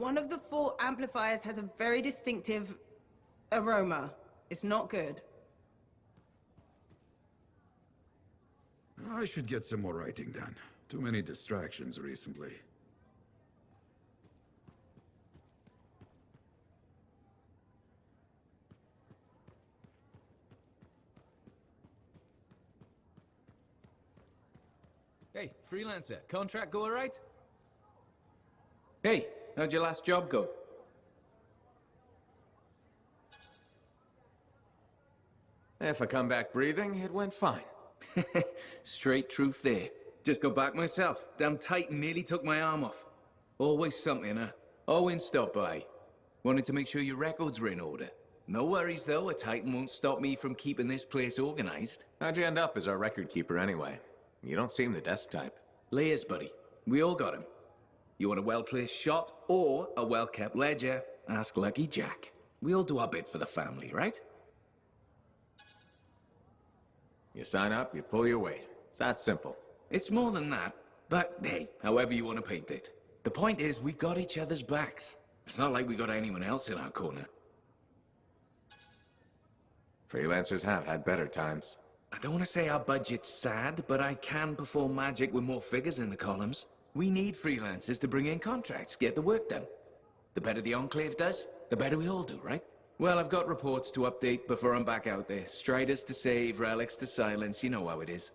One of the 4 amplifiers has a very distinctive aroma. It's not good. I should get some more writing done. Too many distractions recently. Hey, freelancer, contract go alright? Hey, how'd your last job go? If I come back breathing, it went fine. Straight truth there. Just got back myself. Damn Titan nearly took my arm off. Always something, huh? Owen stopped by. Wanted to make sure your records were in order. No worries though, a Titan won't stop me from keeping this place organized. How'd you end up as our record keeper anyway? You don't seem the desk type. Layers, buddy. We all got him. You want a well-placed shot or a well-kept ledger? Ask Lucky Jack. We all do our bit for the family, right? You sign up, you pull your weight. It's that simple. It's more than that, but hey, however you want to paint it. The point is, we got each other's backs. It's not like we got anyone else in our corner. Freelancers have had better times. I don't want to say our budget's sad, but I can perform magic with more figures in the columns. We need freelancers to bring in contracts, get the work done. The better the Enclave does, the better we all do, right? Well, I've got reports to update before I'm back out there. Striders to save, relics to silence, you know how it is.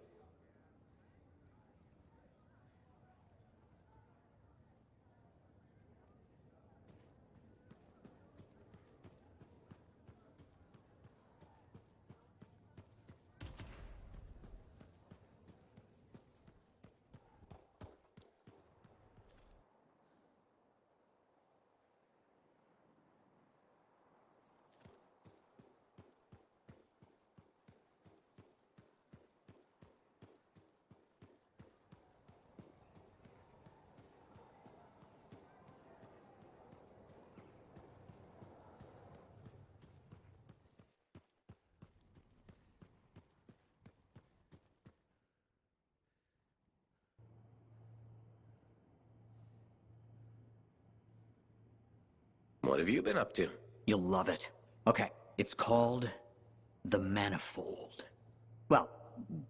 What have you been up to? You'll love it. Okay, it's called the Manifold. Well,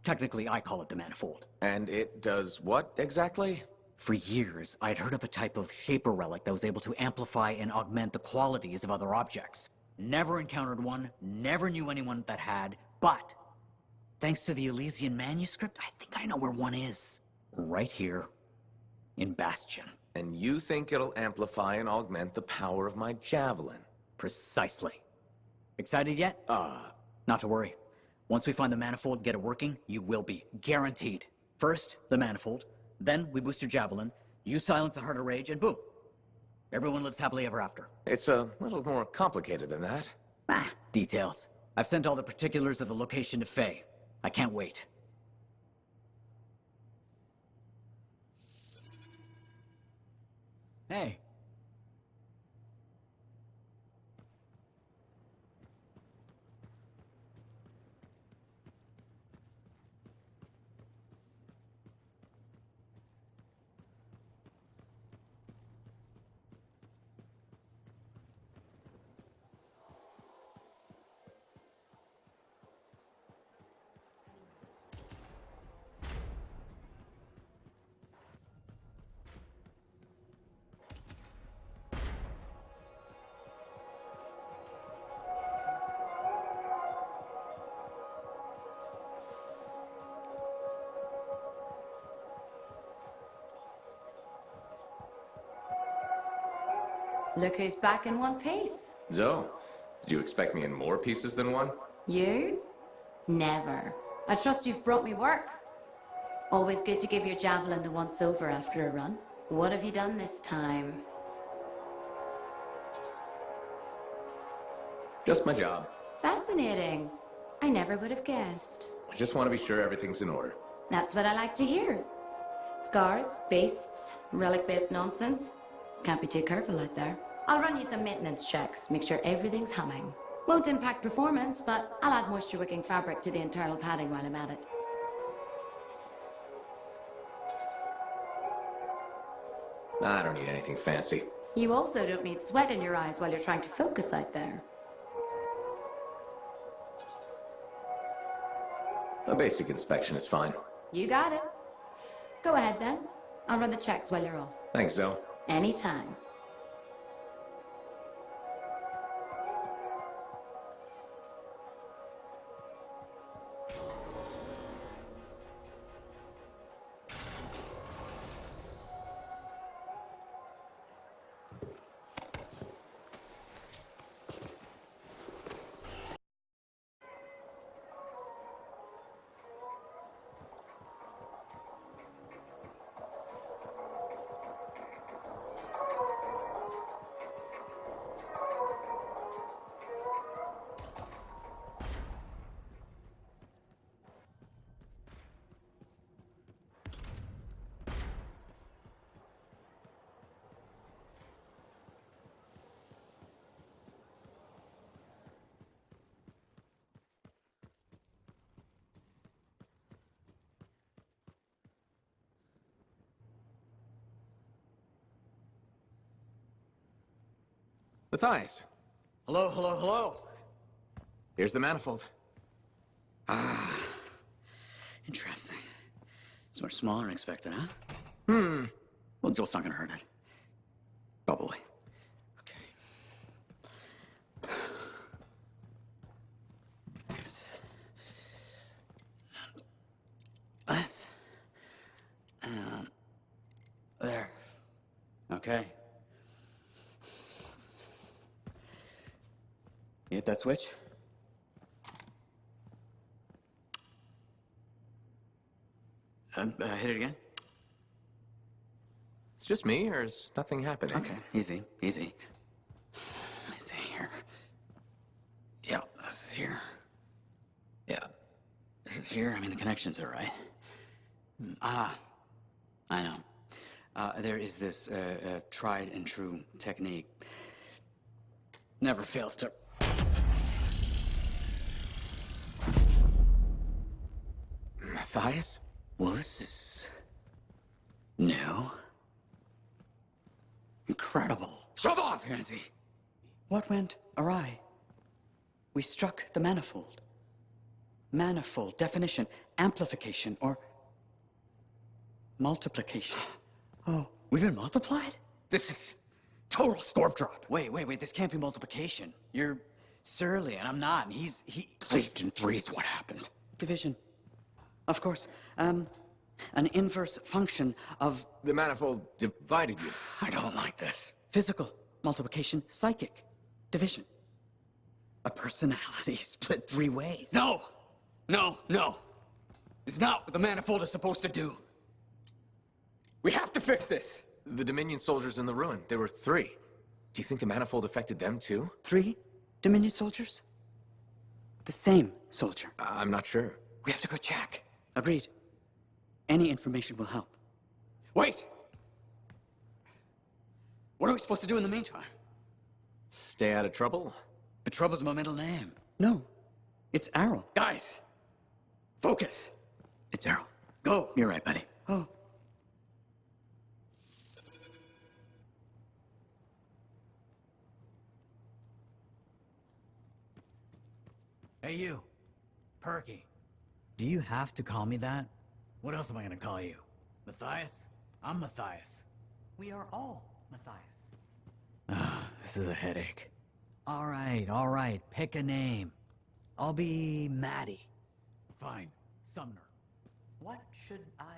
technically I call it the Manifold. And it does what exactly? For years, I'd heard of a type of shaper relic that was able to amplify and augment the qualities of other objects. Never encountered one, never knew anyone that had, but thanks to the Elysian manuscript, I think I know where one is. Right here in Bastion. And you think it'll amplify and augment the power of my javelin? Precisely. Excited yet? Not to worry. Once we find the Manifold and get it working, you will be. Guaranteed. First, the Manifold. Then, we boost your javelin. You silence the Heart of Rage, and boom! Everyone lives happily ever after. It's a little more complicated than that. Details. I've sent all the particulars of the location to Faye. I can't wait. Hey. Look who's back in one piece. Zoe, did you expect me in more pieces than one? You? Never. I trust you've brought me work. Always good to give your javelin the once over after a run. What have you done this time? Just my job. Fascinating. I never would have guessed. I just want to be sure everything's in order. That's what I like to hear. Scars, beasts, relic-based nonsense. Can't be too careful out there. I'll run you some maintenance checks, make sure everything's humming. Won't impact performance, but I'll add moisture-wicking fabric to the internal padding while I'm at it. I don't need anything fancy. You also don't need sweat in your eyes while you're trying to focus out there. A basic inspection is fine. You got it. Go ahead then. I'll run the checks while you're off. Thanks, Zoe. Anytime. Matthias, Hello, hello, hello. here's the manifold. Interesting. It's much smaller than expected, huh? Well, Joel's not gonna hurt it. Probably. Okay. This. And this. And there. Okay. You hit that switch? Hit it again? It's just me, or is nothing happening? Okay, easy, easy. Let me see here. Yeah, this is here. Yeah, this is here. I mean, the connections are right. I know. There is this tried and true technique. Never fails to... Matthias? Well, this is... new. Incredible. Shove off, Hansi! What went awry? We struck the manifold. Manifold, definition, amplification, or multiplication. Oh, we've been multiplied? This is total scorp drop. Wait, this can't be multiplication. You're surly, and I'm not, and he cleaved in threes. What happened? Division. Of course. An inverse function of... The manifold divided you. I don't like this. Physical multiplication, psychic division. A personality split three ways. No! It's not what the manifold is supposed to do. We have to fix this. The Dominion soldiers in the ruin, there were 3. Do you think the manifold affected them too? 3 Dominion soldiers? The same soldier. I'm not sure. We have to go check. Agreed. Any information will help. Wait! What are we supposed to do in the meantime? Stay out of trouble? The Trouble's my middle name. No, it's Arrow. Guys, focus. It's Arrow. Go. You're right, buddy. Oh. Hey, you. Perky. Do you have to call me that? What else am I gonna call you? Matthias? I'm Matthias. We are all Matthias. This is a headache. All right. Pick a name. I'll be Maddie. Fine. Sumner. What should I...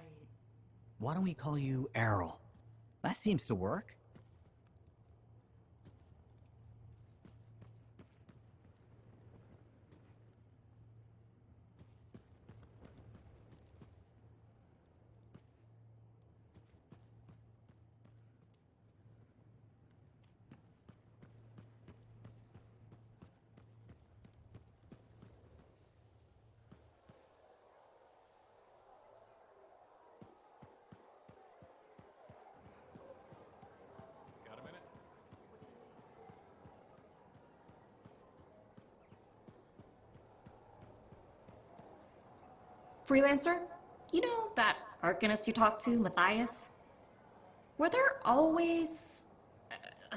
Why don't we call you Errol? That seems to work. Freelancer? You know that arcanist you talked to, Matthias? Were there always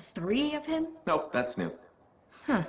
3 of him? Nope, that's new. Huh.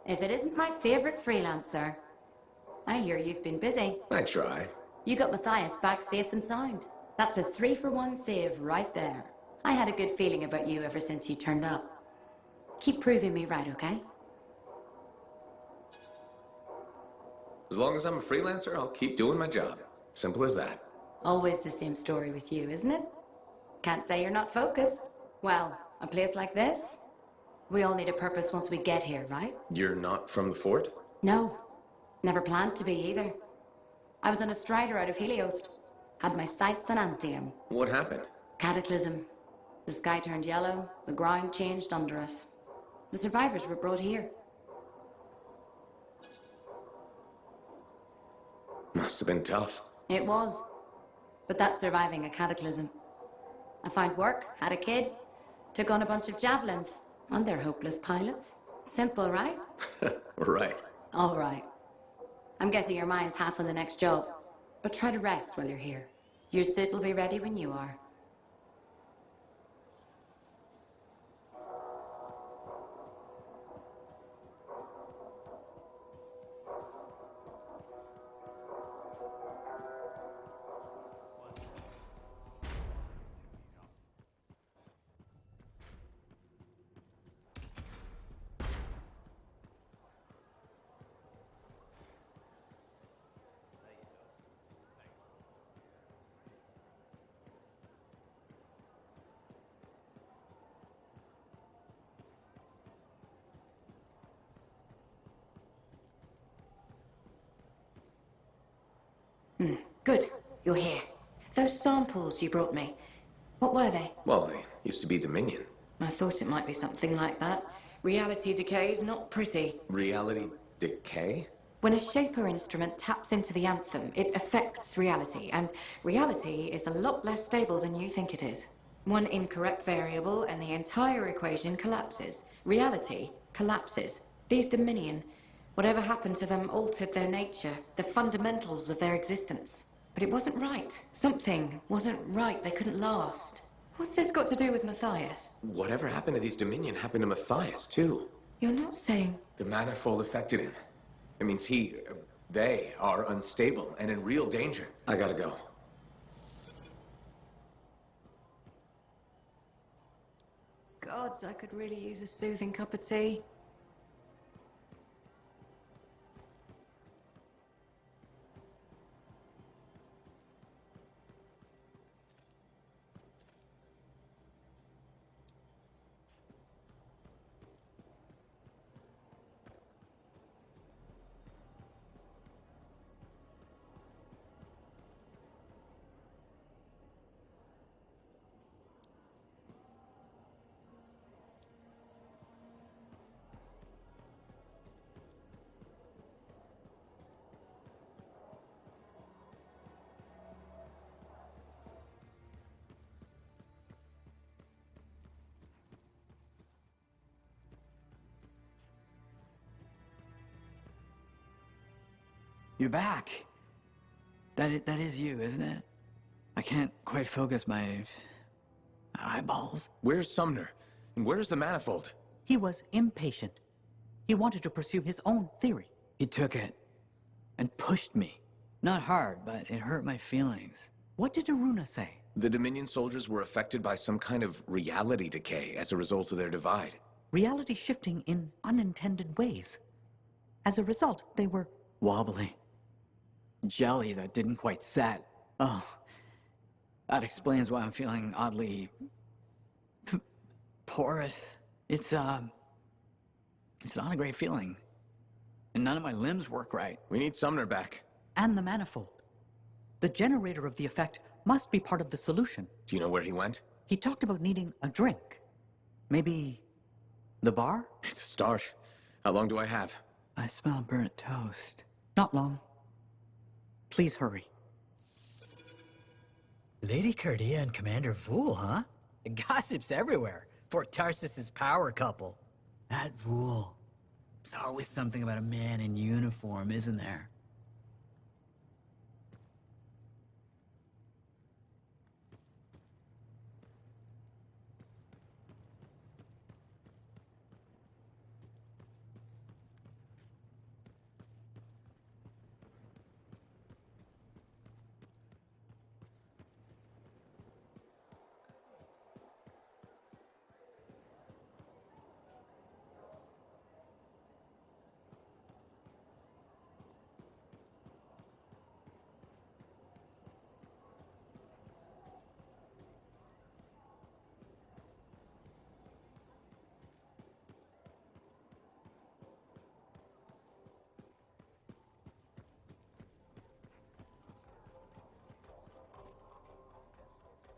If it isn't my favorite freelancer. I hear you've been busy. I try. You got Matthias back safe and sound. That's a 3-for-1 save right there. I had a good feeling about you ever since you turned up. Keep proving me right, okay? As long as I'm a freelancer, I'll keep doing my job. Simple as that. Always the same story with you, isn't it? Can't say you're not focused. Well, a place like this, we all need a purpose once we get here, right? You're not from the fort? No. Never planned to be either. I was on a strider out of Helios. Had my sights on Anthem. What happened? Cataclysm. The sky turned yellow, the ground changed under us. The survivors were brought here. Must have been tough. It was. But that's surviving a cataclysm. I found work, had a kid, took on a bunch of javelins, and they're hopeless pilots. Simple, right? Right. All right. I'm guessing your mind's half on the next job. But try to rest while you're here. Your suit will be ready when you are. Good. You're here. Those samples you brought me, what were they? Well, they used to be Dominion. I thought it might be something like that. Reality decay is not pretty. Reality decay? When a Shaper instrument taps into the Anthem, it affects reality, and reality is a lot less stable than you think it is. One incorrect variable and the entire equation collapses. Reality collapses. These Dominion, whatever happened to them altered their nature, the fundamentals of their existence. But it wasn't right. Something wasn't right. They couldn't last. What's this got to do with Matthias? Whatever happened to these Dominion happened to Matthias, too. You're not saying... The manifold affected him. It means they are unstable and in real danger. I gotta go. Gods, I could really use a soothing cup of tea. You're back. That is you, isn't it? I can't quite focus my eyeballs. Where's Sumner? And where's the manifold? He was impatient. He wanted to pursue his own theory. He took it and pushed me. Not hard, but it hurt my feelings. What did Aruna say? The Dominion soldiers were affected by some kind of reality decay as a result of their divide. Reality shifting in unintended ways. As a result, they were wobbly. Jelly that didn't quite set. Oh, that explains why I'm feeling oddly porous. It's not a great feeling. And none of my limbs work right. We need Sumner back. And the manifold. The generator of the effect must be part of the solution. Do you know where he went? He talked about needing a drink. Maybe the bar? It's a start. How long do I have? I smell burnt toast. Not long. Please hurry. Lady Cardia and Commander Vool, huh? The gossip's everywhere. For Tarsis's power couple. That Vool. There's always something about a man in uniform, isn't there?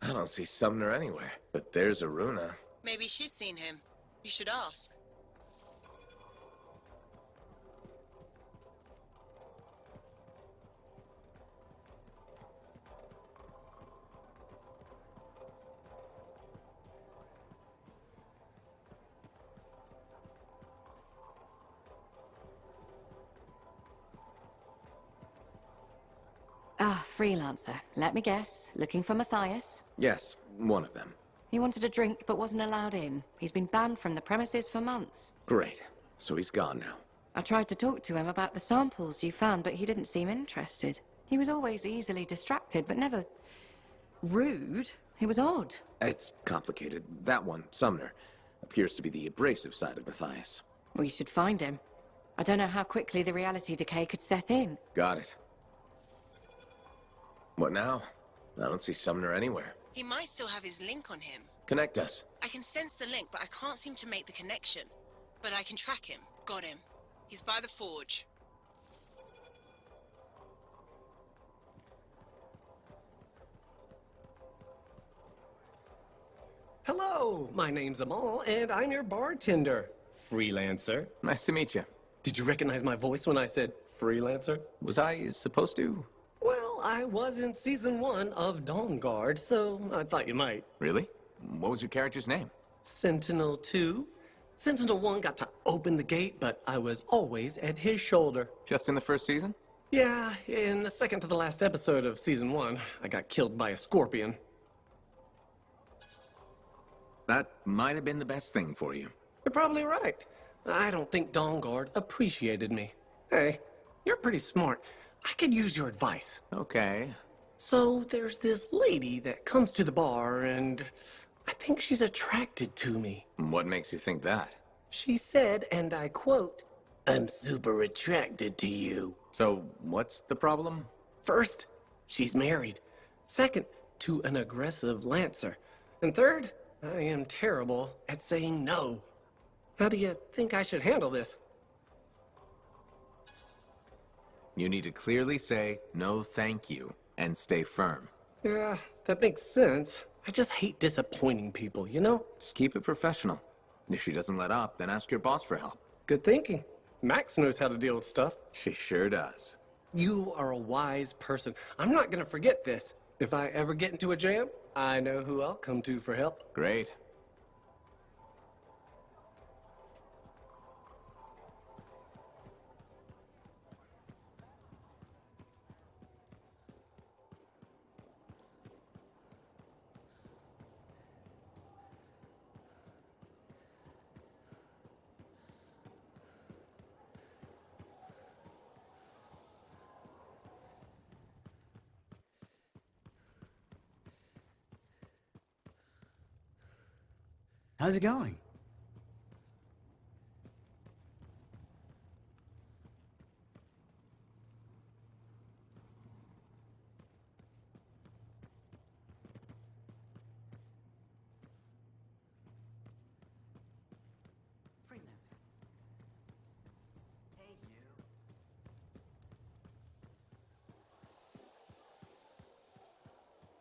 I don't see Sumner anywhere. But there's Aruna. Maybe she's seen him. You should ask. Ah, freelancer. Let me guess. Looking for Matthias? Yes, one of them. He wanted a drink but wasn't allowed in. He's been banned from the premises for months. Great. So he's gone now. I tried to talk to him about the samples you found, but he didn't seem interested. He was always easily distracted, but never rude. It was odd. It's complicated. That one, Sumner, appears to be the abrasive side of Matthias. We should find him. I don't know how quickly the reality decay could set in. Got it. What now? I don't see Sumner anywhere. He might still have his link on him. Connect us. I can sense the link, but I can't seem to make the connection. But I can track him. Got him. He's by the forge. Hello, my name's Amal, and I'm your bartender. Freelancer. Nice to meet you. Did you recognize my voice when I said freelancer? Was I supposed to? Well, I was in season 1 of Dawn Guard, so I thought you might. Really? What was your character's name? Sentinel 2. Sentinel 1 got to open the gate, but I was always at his shoulder. Just in the first season? Yeah, in the second to the last episode of season 1, I got killed by a scorpion. That might have been the best thing for you. You're probably right. I don't think Dawn Guard appreciated me. Hey, you're pretty smart. I could use your advice. Okay. So there's this lady that comes to the bar, and I think she's attracted to me. What makes you think that? She said, and I quote, "I'm super attracted to you." So, what's the problem? First, she's married. Second, to an aggressive lancer. And third, I am terrible at saying no. How do you think I should handle this? You need to clearly say, no thank you, and stay firm. Yeah, that makes sense. I just hate disappointing people, you know? Just keep it professional. If she doesn't let up, then ask your boss for help. Good thinking. Max knows how to deal with stuff. She sure does. You are a wise person. I'm not gonna forget this. If I ever get into a jam, I know who I'll come to for help. Great. How's it going?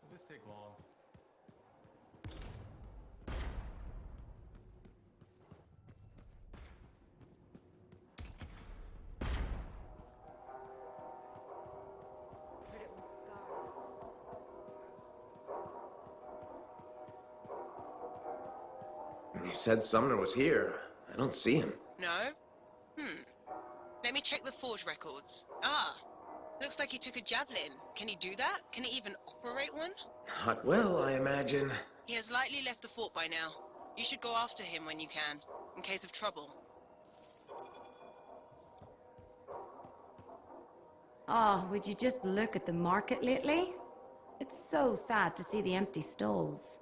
Will this take long? You said Sumner was here. I don't see him. No? Let me check the forge records. Ah, looks like he took a javelin. Can he do that? Can he even operate one? Not well, I imagine. He has likely left the fort by now. You should go after him when you can, in case of trouble. Oh, would you just look at the market lately? It's so sad to see the empty stalls.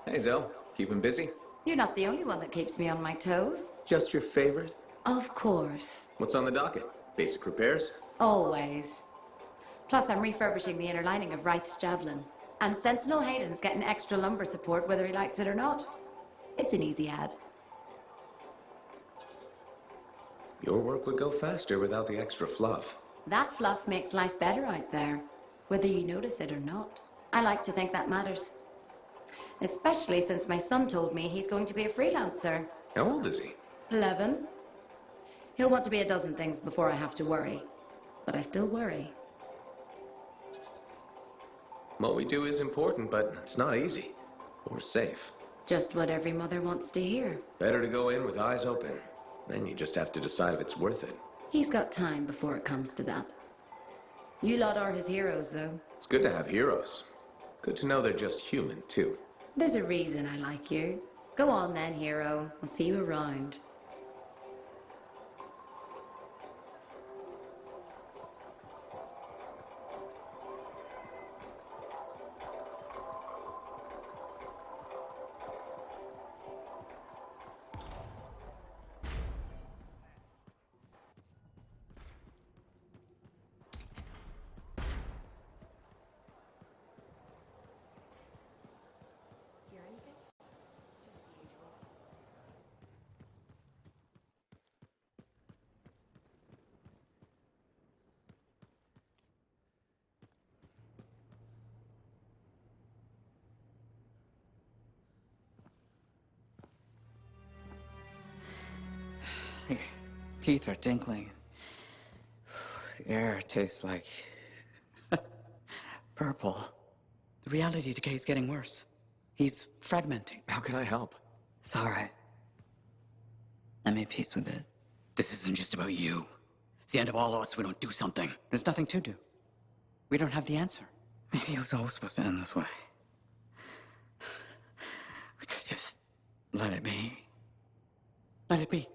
Hey, Zell. Keeping busy? You're not the only one that keeps me on my toes. Just your favorite? Of course. What's on the docket? Basic repairs? Always. Plus, I'm refurbishing the inner lining of Wraith's javelin. And Sentinel Hayden's getting extra lumbar support whether he likes it or not. It's an easy ad. Your work would go faster without the extra fluff. That fluff makes life better out there, whether you notice it or not. I like to think that matters. Especially since my son told me he's going to be a freelancer. How old is he? 11. He'll want to be a dozen things before I have to worry. But I still worry. What we do is important, but it's not easy. Or safe. Just what every mother wants to hear. Better to go in with eyes open. Then you just have to decide if it's worth it. He's got time before it comes to that. You lot are his heroes, though. It's good to have heroes. Good to know they're just human, too. There's a reason I like you. Go on then, hero. I'll see you around. Your teeth are tinkling. The air tastes like purple. The reality decay is getting worse. He's fragmenting. How can I help? It's all right. I made peace with it. This isn't just about you. It's the end of all of us if we don't do something. There's nothing to do. We don't have the answer. Maybe it was always supposed to end this way. We could just let it be. Let it be.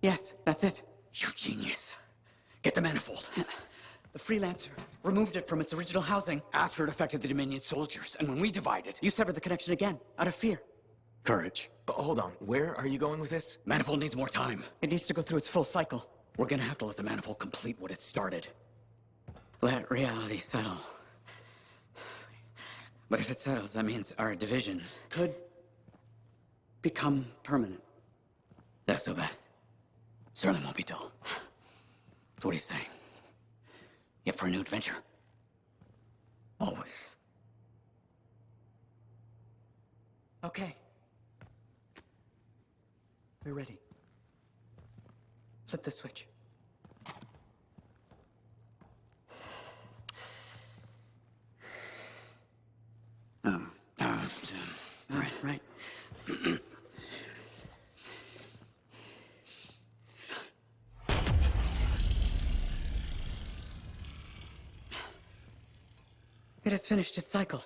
Yes, that's it. You genius. Get the manifold. The Freelancer removed it from its original housing after it affected the Dominion soldiers. And when we divided, you severed the connection again, out of fear. Courage. Hold on, where are you going with this? Manifold needs more time. It needs to go through its full cycle. We're gonna have to let the Manifold complete what it started. Let reality settle. But if it settles, that means our division could become permanent. That's so bad. Certainly won't be dull. What do you say? Yet for a new adventure? Always. Okay. We're ready. Flip the switch. Right. It has finished its cycle.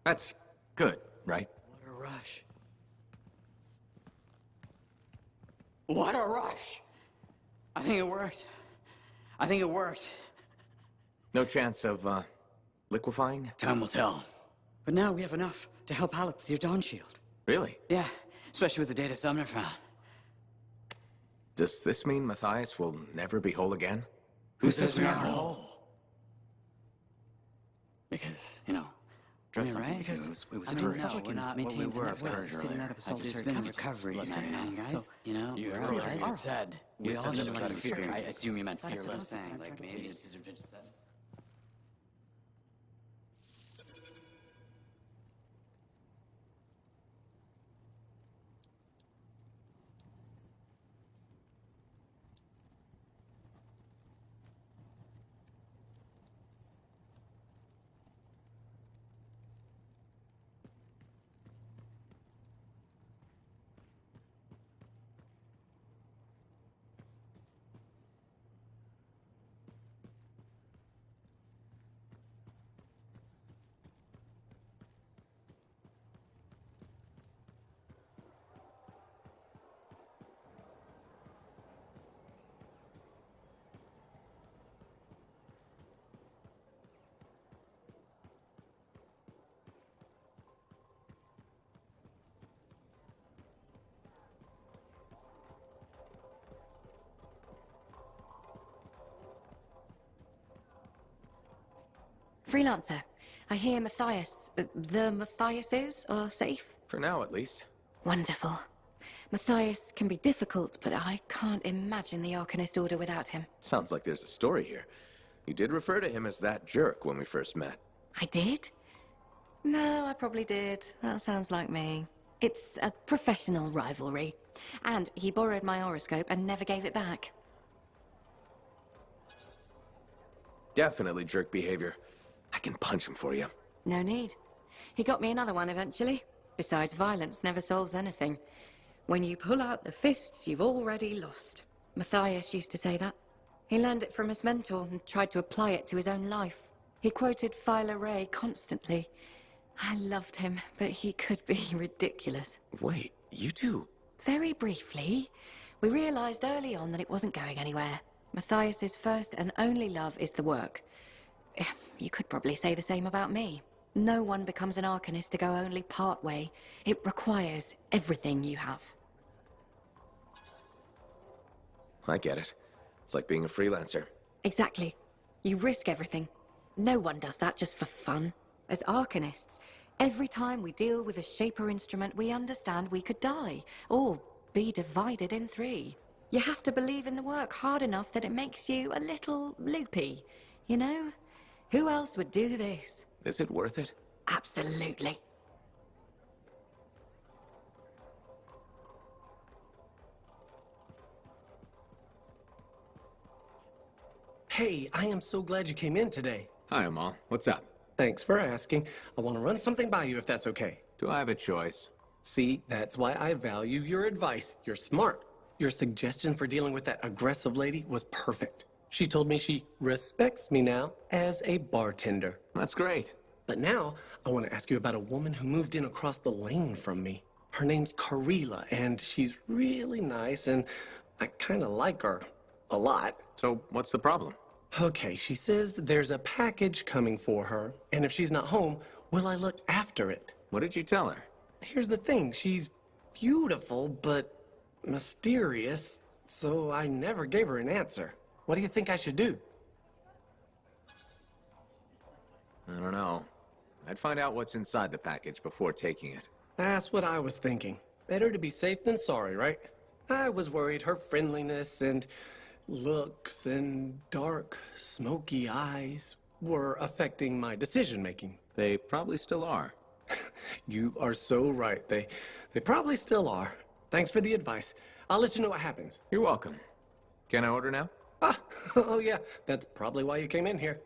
That's good, right? What a rush. What a rush! I think it worked. No chance of, liquefying? Time will tell. But now we have enough to help Alec with your Dawn Shield. Really? Yeah, especially with the data Sumner found. Does this mean Matthias will never be whole again? Who says we aren't whole? Because, right? Because it was maintained. We were sitting out of assault been in recovery, guys. You realize said we all just out of fear. I assume you meant fearless. Like maybe it's just a Freelancer, I hear the Matthiases are safe? For now, at least. Wonderful. Matthias can be difficult, but I can't imagine the Arcanist Order without him. Sounds like there's a story here. You did refer to him as that jerk when we first met. I did? No, I probably did. That sounds like me. It's a professional rivalry. And he borrowed my horoscope and never gave it back. Definitely jerk behavior. I can punch him for you. No need. He got me another one eventually. Besides, violence never solves anything. When you pull out the fists, you've already lost. Matthias used to say that. He learned it from his mentor and tried to apply it to his own life. He quoted Phyla Ray constantly. I loved him, but he could be ridiculous. Wait, you two? Very briefly, we realized early on that it wasn't going anywhere. Matthias's first and only love is the work. You could probably say the same about me. No one becomes an Arcanist to go only part way. It requires everything you have. I get it. It's like being a freelancer. Exactly. You risk everything. No one does that just for fun. As Arcanists, every time we deal with a Shaper instrument, we understand we could die, or be divided in three. You have to believe in the work hard enough that it makes you a little loopy, you know? Who else would do this? Is it worth it? Absolutely. Hey, I am so glad you came in today. Hi, Amal. What's up? Thanks for asking. I want to run something by you if that's okay. Do I have a choice? See, that's why I value your advice. You're smart. Your suggestion for dealing with that aggressive lady was perfect. She told me she respects me now as a bartender. That's great. But now, I want to ask you about a woman who moved in across the lane from me. Her name's Karila, and she's really nice, and I kind of like her a lot. So, what's the problem? Okay, she says there's a package coming for her, and if she's not home, will I look after it? What did you tell her? Here's the thing, she's beautiful, but mysterious, so I never gave her an answer. What do you think I should do? I don't know. I'd find out what's inside the package before taking it. That's what I was thinking. Better to be safe than sorry, right? I was worried her friendliness and looks and dark, smoky eyes were affecting my decision-making. They probably still are. You are so right. They probably still are. Thanks for the advice. I'll let you know what happens. You're welcome. Can I order now? Ah, oh yeah, that's probably why you came in here.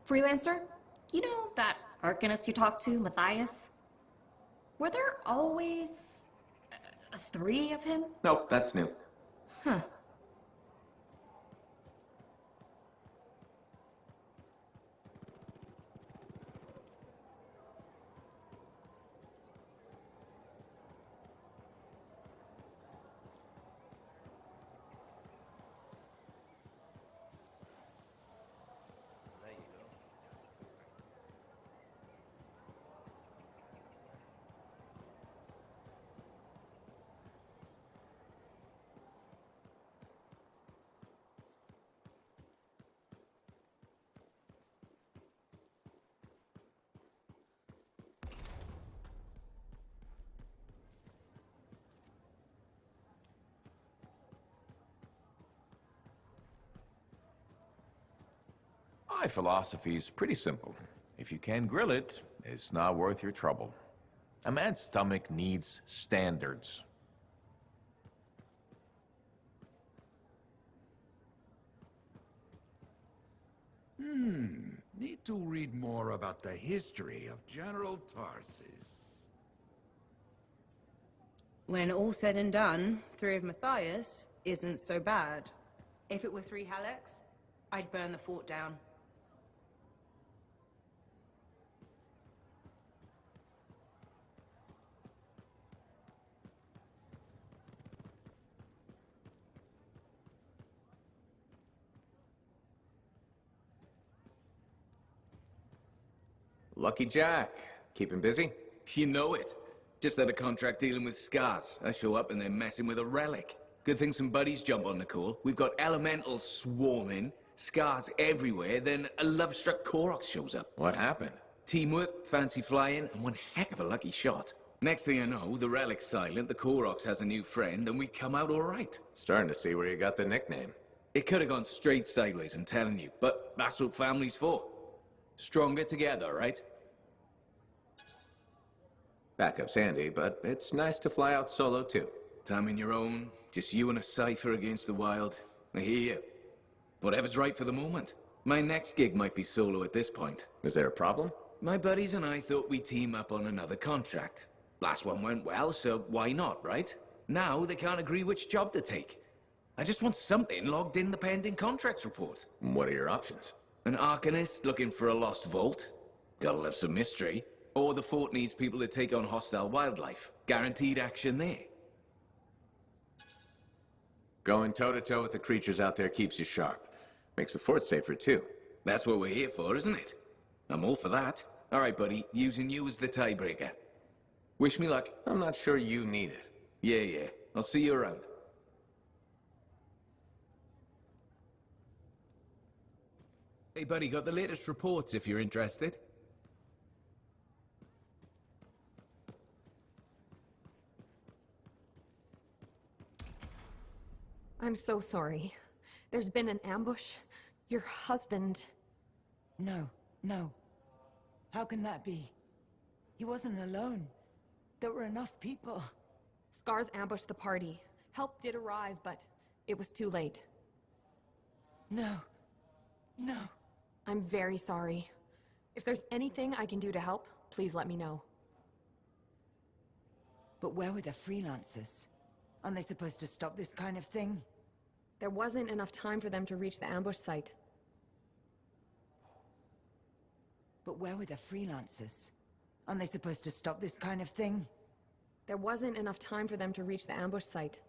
Freelancer? You know that arcanist you talked to, Matthias? Were there always 3 of him? Nope, that's new. Huh. My philosophy is pretty simple. If you can't grill it, it's not worth your trouble. A man's stomach needs standards. Need to read more about the history of General Tarsis. When all said and done, 3 of Matthias isn't so bad. If it were 3 Hallex, I'd burn the fort down. Lucky Jack. Keeping busy? You know it. Just had a contract dealing with scars. I show up and they're messing with a relic. Good thing some buddies jump on the call. We've got elementals swarming, scars everywhere, then a love-struck Koroks shows up. What happened? Teamwork, fancy flying, and one heck of a lucky shot. Next thing I know, the relic's silent, the Koroks has a new friend, and we come out all right. Starting to see where you got the nickname. It could have gone straight sideways, I'm telling you, but that's what family's for. Stronger together, right? Backup's handy, but it's nice to fly out solo, too. Time in your own, just you and a cipher against the wild. I hear you. Whatever's right for the moment. My next gig might be solo at this point. Is there a problem? My buddies and I thought we'd team up on another contract. Last one went well, so why not, right? Now they can't agree which job to take. I just want something logged in the pending contracts report. What are your options? An arcanist looking for a lost vault. Gotta love some mystery. Or the fort needs people to take on hostile wildlife. Guaranteed action there. Going toe-to-toe with the creatures out there keeps you sharp. Makes the fort safer, too. That's what we're here for, isn't it? I'm all for that. All right, buddy. Using you as the tiebreaker. Wish me luck. I'm not sure you need it. Yeah. I'll see you around. Hey, buddy, got the latest reports if you're interested. I'm so sorry. There's been an ambush. Your husband... No, no. How can that be? He wasn't alone. There were enough people. Scars ambushed the party. Help did arrive, but it was too late. No. No. I'm very sorry. If there's anything I can do to help, please let me know. But where were the freelancers? Aren't they supposed to stop this kind of thing? There wasn't enough time for them to reach the ambush site. But where were the freelancers? Aren't they supposed to stop this kind of thing? There wasn't enough time for them to reach the ambush site.